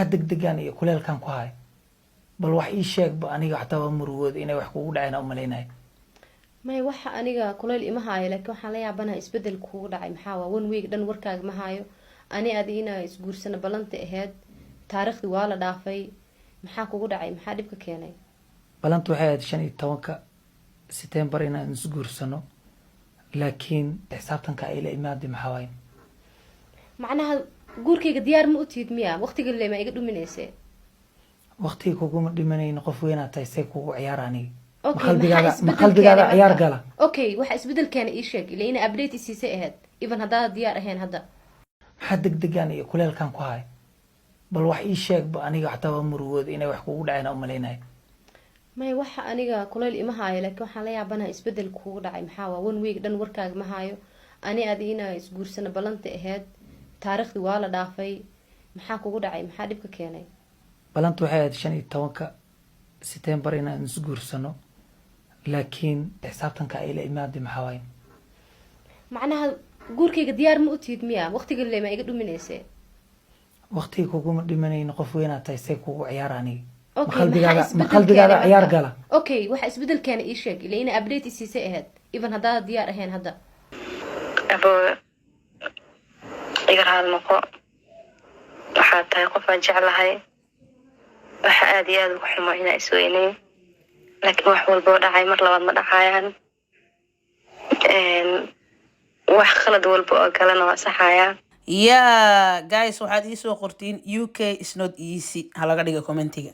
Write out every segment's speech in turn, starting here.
degdegan iyo kuleelkan ku hay bal wax ii sheeg ba aniga xataa waa murugood inay wax kugu dhaceen oo maleynay may waxa aniga kuleel ima haayo laakiin waxaan la yaabanahay isbedel kugu dhacay maxaa waa one week dhan warkaaga ma haayo ani adiina isguursana balanta ahayd taariikhdi waa la dhaafay maxaa kugu dhacay maxaa dhibka keenay balanta waxay ahayd 15 September inaan isguursano laakiin xisaabtanka ay la imaadey maxaa waay macnaha guurkayga diyaar ma u tiid miya waqtiga leema iga dhuminaysay waqtiga kuguma dhimanayno qof weyn aad tahay say kugu ciyaarani okay qalbigaaga ciyaar gala okay waxa isbedelkeena ii sheeg ilaa ina update isiisay ahayd even hadaa diyaar ahayn hadda maxaa degdegan iyo kuleelkan ku hay bal wax ii sheeg ba aniga xataa waa murugood inay wax kugu dhaceen oo maleynay may waxa aniga kuleel ima haayo laakiin waxaan la yaabanahay isbedel kugu dhacay maxaa waa one week dhan warkaaga ma haayo ani adiina isguursana balanta ahayd taariikhdi waa la dhaafay maxaa kugu dhacay maxaa dhibka keenay balanta waxay ahayd 15 September inaan isguursano laakiin xisaabtanka ay la imaadey maxaa waay macnaha guurkayga diyaar ma u tiid miya waqtiga leema iga dhuminaysay waqtiga kuguma dhimanayno qof weyn aad tahay say kugu ciyaarani okay qalbigaaga ciyaar gala okay waxa isbedelkeena ii sheeg ilaa ina update isiisay ahayd even hadaa diyaar ahayn hadda abo igraal noqo waxaa tahay qof aan jeclahay waxa aad iyo aad ugu xumo inaa isweynay laakiin wax walba oo dhacay mar labaad ma dhacayaan wax khalad walba oo galana waa saxayaa Yeah, guys, waxaad ii soo qortiin UK is not easy halaga dhiga commentiga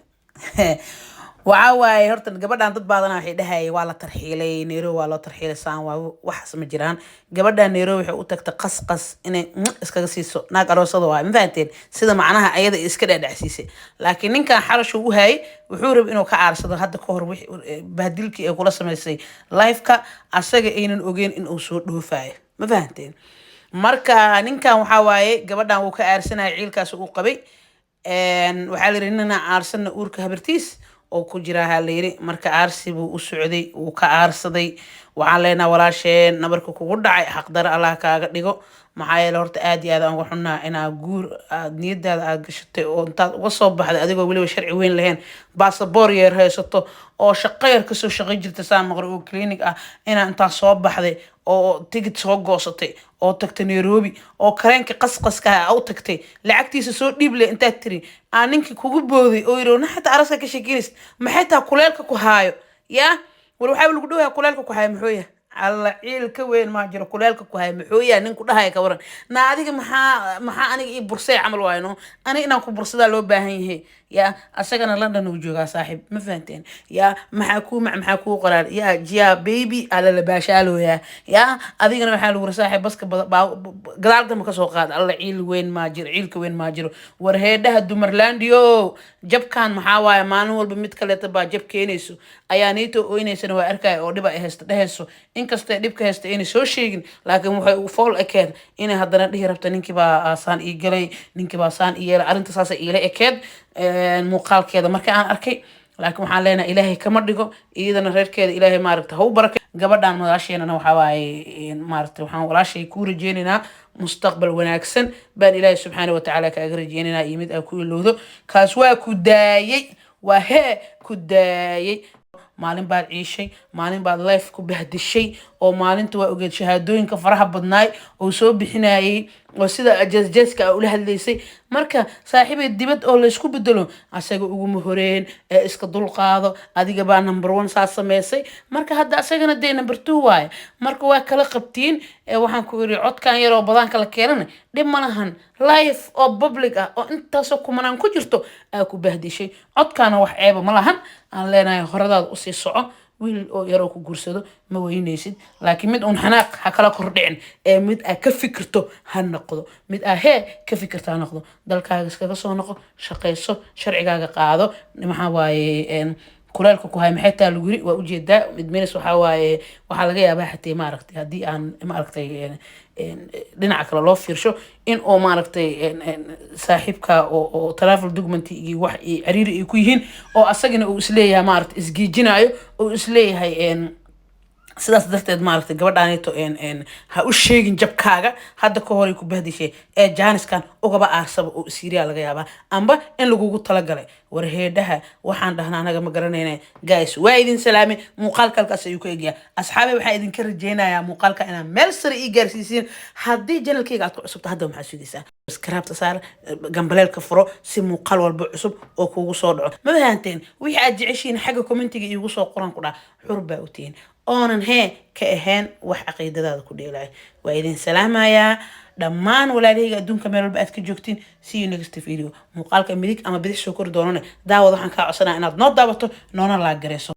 waxa waaye horta gabadhan dad badan waxay dhahay waa la tarxiilay Nairobi waa loo tarxiilay saan waa wax ma jiraan gabadhan Nairobi waxay u tagtay qasqas inay iskaga siiso naag aroosada waa ma fahanteen sida macnaha ayada iska dhaadhacsiisay laakiin ninkan xarashu u hayay wuxuu rab inuu ka aarsado hadda ka hor bahdilkii ay kula sameysay live-ka asaga aynan ogeyn in uu soo dhoofayo ma fahanteen marka ninkan waxa waaye gabadhan uu ka aarsanay ciilkaas uu qabay waxa la yiraahdaa aarsana uurka habartiis oo ku jira haleeri marka aarsi buu u socday uu ka aarsaday waxaan leenahay walaasheen nabarka kugu dhacay xaq dar Allah kaaga dhigo maxaa yeelay horta aad iyo aad aan ugu xunaa inaa guur niyadaada aad gashatay oo intaad uga soo baxday adigoo waliba sharci weyn lahayn baasaboor yar haysato oo shaqo yar kasoo shaqay jirta saan maqro oo clinic ah inaa intaa soo baxday oo ticket soo goosatay oo tagtay Nairobi oo kareenka qasqaska ah u tagtay lacagtiisa soo dhiib leh intaad tiri aan ninki kugu booday oo yiroo xataa araska ka sheekinis maxay taa kuleelka ku haayo yaa war waxa lagu dhawayaa kuleelka ku haayo muxuu yahay alla ciilka weyn ma jiro kuleelka ku haayo muxuu yahay ninku dhahay ka waran na adiga maxaa aniga ii bursay camal waayno aniga inaan ku bursada loo baahan yahay يا أسجنا لندن وجوها صاحب ما فهمتين يا محكو قرار يا جيا بيبي على الباشالو يا أذيك أنا محل ورصاحب بس قدرت ما كسوقات الله عيل وين ما جر عيلك وين ما جر ورهده الدمرلانديو جب كان محاوى مانوال بمتكلة تبا جب كينيسو أيانيتو وينيسن وأركاي أو دبا هستو إن كست دبك هست إني سو شيء لكن محي فول أكيد إني هذا نديه ربط نينكبا آسان إيجلي نينكبا آسان إيجلي أنت ساسا إيجلي أكيد muuqaalkeeda markii aan arkay laakiin waxaan leenahay ilaahay kama dhigo iyadana reerkeeda ilaahay maaragta ha u barakay gabadhan walaasheenana waxa waaye maaragta waxaan walaashay ku rajeynaynaa mustaqbal wanaagsan baan ilaahay subxaanahu wa tacaala kaaga rajeynaynaa iyo mid aa ku ilowdo kaas waa ku daayay waa hee ku daayay maalin baad ciishay maalin baad life ku bahdishay oo maalinta waa ogeed shahaadooyinka faraha badnaay oo soo bixinayay oo sida ajasjaska ula hadlaysay marka saaxiibay dibad oo la isku bedelo asaga ugu mahoreen ee iska dulqaado adiga baa number 1 saa sameysay marka hadda asagana day number 2 waay marka waa kala qabtiin waxaan ku iri codkan yar oo badan kala keenana dhib ma lahan life oo public ah oo intaas oo kumanaan ku jirto aa ku bahdishay codkana wax ceeb ma lahan aan leenahay horadaad u sii soco wiil oo yar oo ku guursado ma weynaysid laakiin mid un xanaaq ha kala kordhicin ee mid aa ka fikirto ha noqdo mid aa hee ka fikirta ha noqdo dalkaaga iskaga soo noqo shaqayso sharcigaaga qaado maxaa waaye kuleelka ku hay maxay taa lagu yiri waa ujeedaa mid meelis waxa waaye waxa laga yaabaa xatee ma aragtay hadii aan ma aragtay dhinaca kale loo fiirsho in oo ma aragtay saaxiibka oo travel document iyo wax cariiri ay ku yihiin oo asagana uu isleeyahay ma aragtay isgiijinayo oo isleeyahay sidaas darteed maaragtay gabadhaanito ha u sheegin jabkaaga hadda ka horay ku bahdishay ee jaaniskan ugaba aarsaba oo Syria laga yaabaa amba in lagugu talagalay war heedhaha waxaan dhahnaa anaga ma garanayna guys waa idin salaamay muuqaalka halkaas ayuu ku egyaa asxaabe waxaa idinka rajeynayaa muuqaalka inaan meel sare ii gaarsiisiin haddii janalkayga aad ku cusubta hadda maxaa sugaysaa subscribe saar gambaleelka furo si muuqaal walba cusub oo kugu soo dhaco ma fahanteen wixii aad jeceshiin xagga commentiga iigu soo qoran ku dhaa xur baa u tihiin oonan ka ahayn wax caqiidadaada ku dheelaya waa idin salaamayaa dhammaan walaalahayga adduunka meel walba aad ka joogtiin see you next video muuqaalka midig ama bidix soo kori doonane daawad waxaan kaa codsanaa inaad noo daawato noona laa gareyso